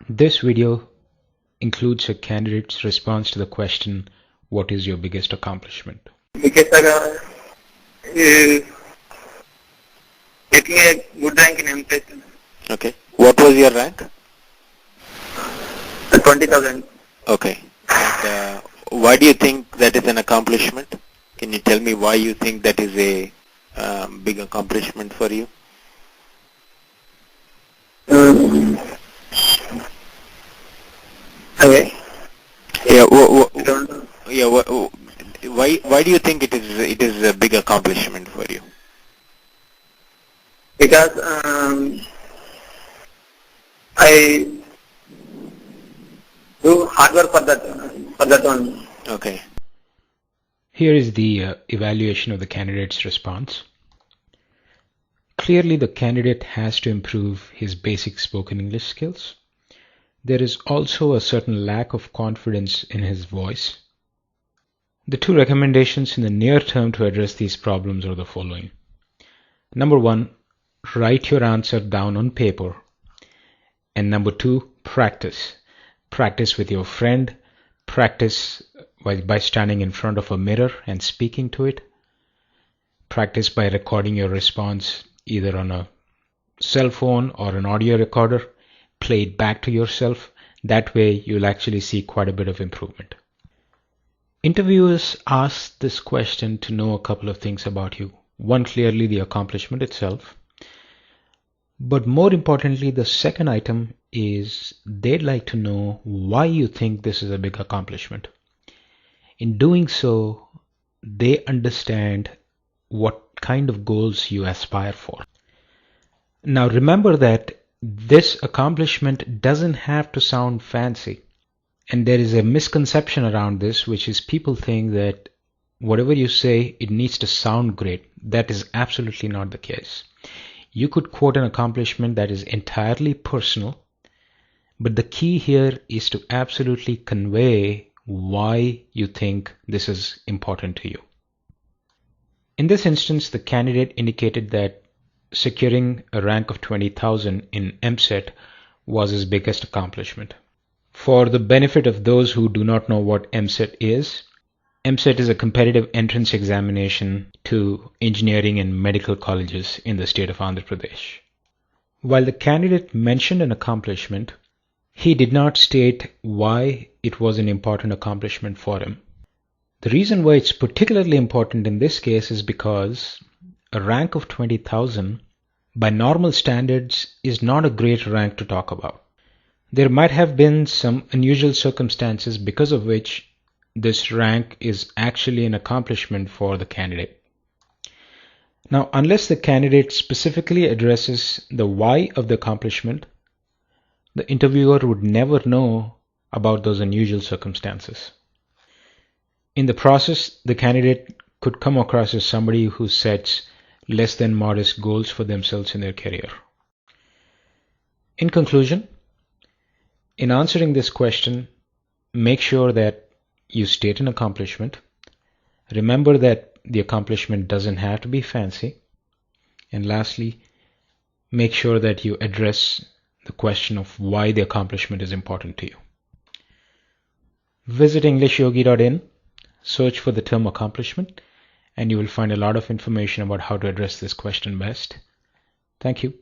This video includes a candidate's response to the question, what is your biggest accomplishment? Biggest is getting a good rank in MTech. Okay. What was your rank? 20,000. Okay. And why do you think that is an accomplishment? Can you tell me why you think that is a big accomplishment for you? Okay. Yeah. I don't know. Yeah. Why do you think it is a big accomplishment for you? Because I do hard work for that one. Okay. Here is the evaluation of the candidate's response. Clearly, the candidate has to improve his basic spoken English skills. There is also a certain lack of confidence in his voice. The two recommendations in the near term to address these problems are the following. Number one, write your answer down on paper. And number two, practice. Practice with your friend. Practice by standing in front of a mirror and speaking to it. Practice by recording your response either on a cell phone or an audio recorder. Play it back to yourself. That way you'll actually see quite a bit of improvement. Interviewers ask this question to know a couple of things about you. One, clearly the accomplishment itself. But more importantly, the second item is they'd like to know why you think this is a big accomplishment. In doing so, they understand what kind of goals you aspire for. Now remember that this accomplishment doesn't have to sound fancy. And there is a misconception around this, which is people think that whatever you say, it needs to sound great. That is absolutely not the case. You could quote an accomplishment that is entirely personal, but the key here is to absolutely convey why you think this is important to you. In this instance, the candidate indicated that securing a rank of 20,000 in EAMCET was his biggest accomplishment. For the benefit of those who do not know what EAMCET is a competitive entrance examination to engineering and medical colleges in the state of Andhra Pradesh. While the candidate mentioned an accomplishment, he did not state why it was an important accomplishment for him. The reason why it's particularly important in this case is because a rank of 20,000 by normal standards is not a great rank to talk about. There might have been some unusual circumstances because of which this rank is actually an accomplishment for the candidate. Now, unless the candidate specifically addresses the why of the accomplishment, the interviewer would never know about those unusual circumstances. In the process, the candidate could come across as somebody who sets less than modest goals for themselves in their career. In conclusion, in answering this question, make sure that you state an accomplishment. Remember that the accomplishment doesn't have to be fancy. And lastly, make sure that you address the question of why the accomplishment is important to you. Visit EnglishYogi.in, search for the term accomplishment, and you will find a lot of information about how to address this question best. Thank you.